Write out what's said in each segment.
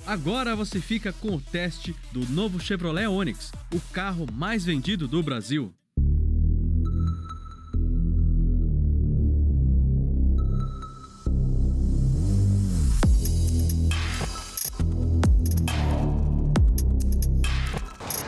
Agora você fica com o teste do novo Chevrolet Onix, o carro mais vendido do Brasil.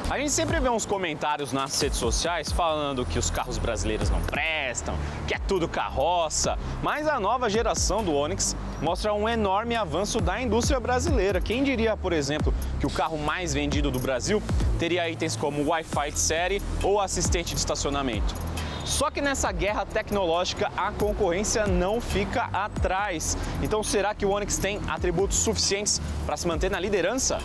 A gente sempre vê uns comentários nas redes sociais falando que os carros brasileiros não prestam, que é tudo carroça, mas a nova geração do Onix mostra um enorme avanço da indústria brasileira. Quem diria, por exemplo, que o carro mais vendido do Brasil teria itens como Wi-Fi de série ou assistente de estacionamento? Só que nessa guerra tecnológica a concorrência não fica atrás. Então será que o Onix tem atributos suficientes para se manter na liderança?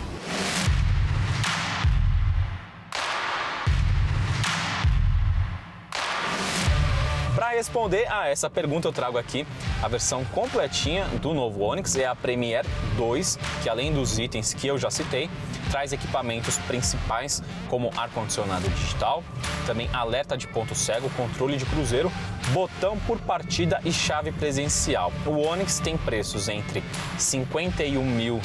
Para responder a essa pergunta, eu trago aqui a versão completinha do novo Onix, é a Premier 2, que além dos itens que eu já citei, traz equipamentos principais como ar-condicionado digital, também alerta de ponto cego, controle de cruzeiro, botão por partida e chave presencial. O Onix tem preços entre 51,5 mil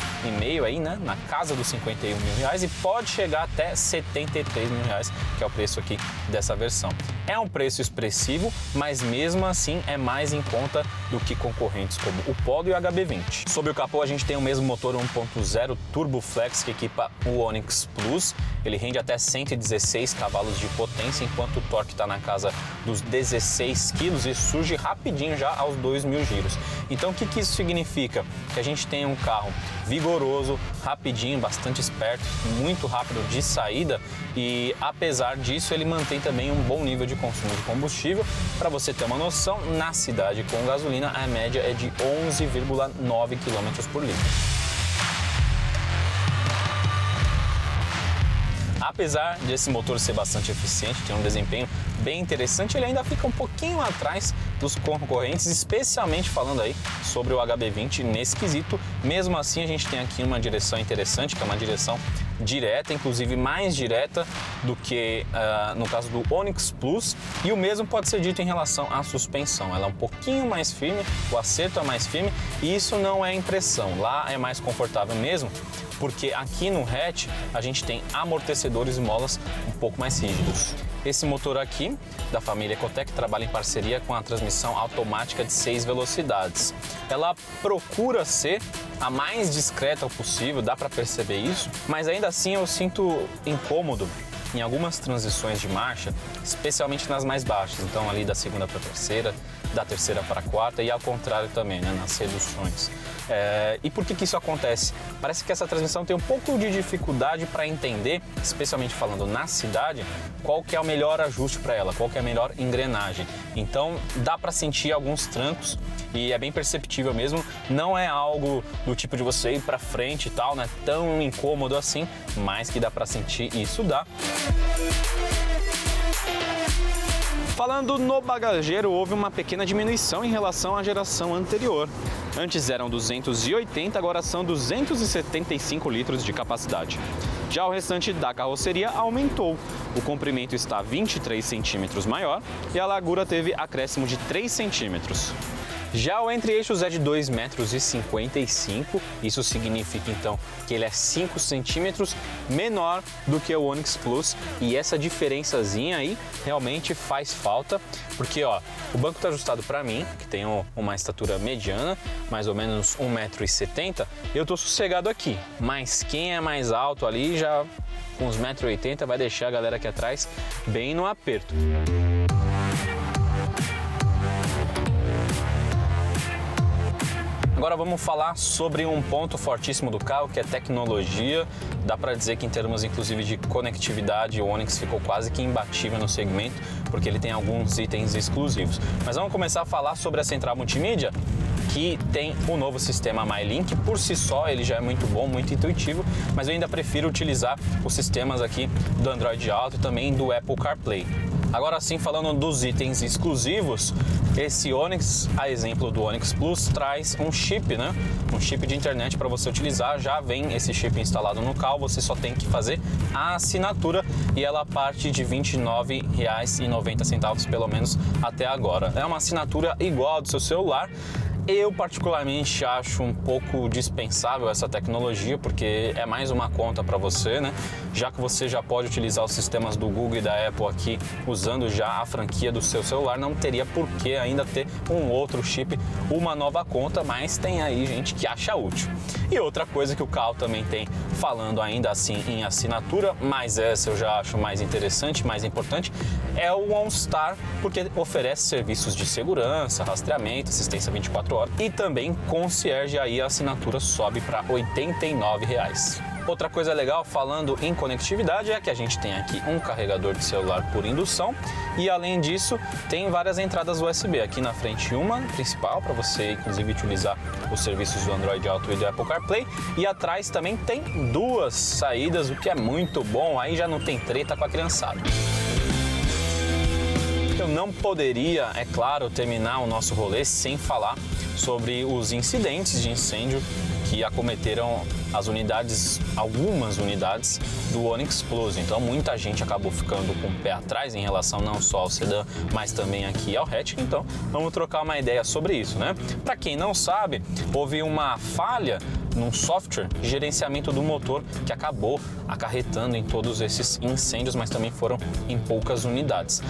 aí, né, na casa dos 51 mil reais, e pode chegar até 73 mil reais, que é o preço aqui dessa versão. É um preço expressivo, mas mesmo assim é mais em conta do que concorrentes como o Polo e o HB20. Sob o capô a gente tem o mesmo motor 1.0 Turbo Flex que equipa o Onix Plus. Ele rende até 116 cavalos de potência, enquanto o torque está na casa dos 16 kg e surge rapidinho já aos 2.000 giros. Então o que isso significa? Que a gente tem um carro vigoroso, rapidinho, bastante esperto, muito rápido de saída, e apesar disso ele mantém também um bom nível de consumo de combustível. Para você ter uma noção, na cidade com gasolina a média é de 11,9 km por litro. Apesar desse motor ser bastante eficiente, ter um desempenho bem interessante, ele ainda fica um pouquinho atrás dos concorrentes, especialmente falando aí sobre o HB20 nesse quesito. Mesmo assim, a gente tem aqui uma direção interessante, que é uma direção direta, inclusive mais direta do que no caso do Onix Plus, e o mesmo pode ser dito em relação à suspensão. Ela é um pouquinho mais firme, o acerto é mais firme, e isso não é impressão, lá é mais confortável mesmo, porque aqui no hatch a gente tem amortecedores e molas um pouco mais rígidos. Esse motor aqui, da família Ecotec, trabalha em parceria com a transmissão automática de 6 velocidades. Ela procura ser a mais discreta possível, dá para perceber isso, mas ainda assim eu sinto incômodo em algumas transições de marcha, especialmente nas mais baixas, então ali da segunda para a terceira, da terceira para a quarta, e ao contrário também, né, nas reduções. E por que isso acontece? Parece que essa transmissão tem um pouco de dificuldade para entender, especialmente falando na cidade, qual que é o melhor ajuste para ela, qual que é a melhor engrenagem. Então dá para sentir alguns trancos e é bem perceptível mesmo. Não é algo do tipo de você ir para frente e tal, não é tão incômodo assim, mas que dá para sentir, e isso dá. Falando no bagageiro, houve uma pequena diminuição em relação à geração anterior. Antes eram 280, agora são 275 litros de capacidade. Já o restante da carroceria aumentou. O comprimento está 23 centímetros maior e a largura teve acréscimo de 3 centímetros. Já o entre-eixos é de 2,55 m, isso significa então que ele é 5 centímetros menor do que o Onix Plus, e essa diferençazinha aí realmente faz falta, porque ó, o banco está ajustado para mim, que tenho uma estatura mediana, mais ou menos 1,70 m, eu tô sossegado aqui, mas quem é mais alto ali já com uns 1,80 m vai deixar a galera aqui atrás bem no aperto. Agora vamos falar sobre um ponto fortíssimo do carro, que é tecnologia. Dá para dizer que em termos inclusive de conectividade, o Onix ficou quase que imbatível no segmento, porque ele tem alguns itens exclusivos. Mas vamos começar a falar sobre a central multimídia, que tem o novo sistema MyLink. Por si só ele já é muito bom, muito intuitivo, mas eu ainda prefiro utilizar os sistemas aqui do Android Auto e também do Apple CarPlay. Agora sim, falando dos itens exclusivos, esse Onix, a exemplo do Onix Plus, traz um chip, né? Um chip de internet para você utilizar. Já vem esse chip instalado no carro, você só tem que fazer a assinatura, e ela parte de R$ 29,90, pelo menos até agora. É uma assinatura igual ao do seu celular. Eu particularmente acho um pouco dispensável essa tecnologia, porque é mais uma conta para você, né? Já que você já pode utilizar os sistemas do Google e da Apple aqui usando já a franquia do seu celular, não teria por que ainda ter um outro chip, uma nova conta, mas tem aí gente que acha útil. E outra coisa que o carro também tem, falando ainda assim em assinatura, mas essa eu já acho mais interessante, mais importante, é o OnStar, porque oferece serviços de segurança, rastreamento, assistência 24 horas e também concierge, aí a assinatura sobe para R$ 89. Outra coisa legal, falando em conectividade, é que a gente tem aqui um carregador de celular por indução e, além disso, tem várias entradas USB. Aqui na frente uma principal para você, inclusive, utilizar os serviços do Android Auto e do Apple CarPlay, e atrás também tem duas saídas, o que é muito bom, aí já não tem treta com a criançada. Eu não poderia, é claro, terminar o nosso rolê sem falar sobre os incidentes de incêndio que acometeram as unidades, algumas unidades do Onix Plus. Então muita gente acabou ficando com o pé atrás em relação não só ao sedã, mas também aqui ao hatch. Então vamos trocar uma ideia sobre isso, né? Para quem não sabe, houve uma falha num software de gerenciamento do motor que acabou acarretando em todos esses incêndios, mas também foram em poucas unidades.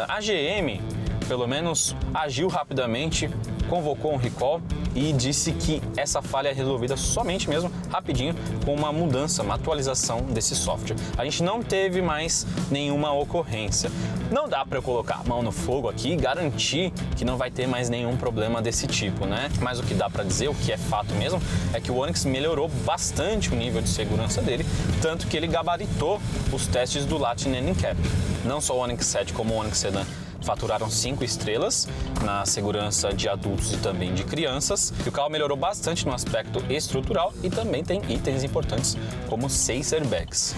A GM, pelo menos, agiu rapidamente, convocou um recall e disse que essa falha é resolvida somente mesmo rapidinho com uma mudança, uma atualização desse software. A gente não teve mais nenhuma ocorrência. Não dá para eu colocar a mão no fogo aqui e garantir que não vai ter mais nenhum problema desse tipo, né? Mas o que dá para dizer, o que é fato mesmo, é que o Onix melhorou bastante o nível de segurança dele, tanto que ele gabaritou os testes do Latin NCAP. Não só o Onix 7 como o Onix Sedan faturaram 5 estrelas na segurança de adultos e também de crianças. E o carro melhorou bastante no aspecto estrutural e também tem itens importantes como 6 airbags.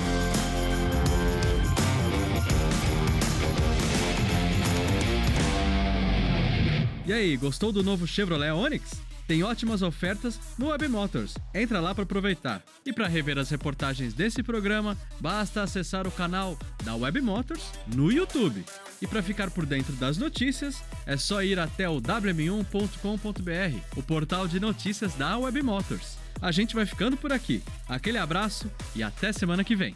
E aí, gostou do novo Chevrolet Onix? Tem ótimas ofertas no Web Motors. Entra lá para aproveitar. E para rever as reportagens desse programa, basta acessar o canal da Web Motors no YouTube. E para ficar por dentro das notícias, é só ir até o wm1.com.br, o portal de notícias da Web Motors. A gente vai ficando por aqui. Aquele abraço e até semana que vem.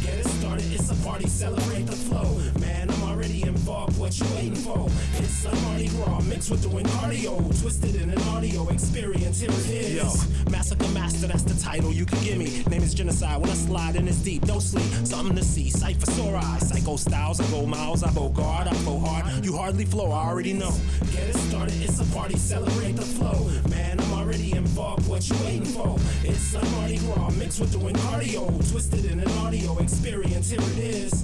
Get it started, it's a party, celebrate the flow. Man, I'm already involved, what you waiting for? It's a Mardi Gras mixed with doing cardio, twisted in an audio experience, here it is. Yo, Massacre Master, that's the title you can give me. Name is Genocide, when I slide in it's deep, don't sleep, something to see. Cypher sore eyes, psycho styles, I go miles, I go guard, I go hard. You hardly flow, I already know. Get it started, it's a party, celebrate the flow. Man, I'm already involved, what you waiting for? It's a Mardi Gras mixed with doing cardio, twisted in an audio experience, here it is.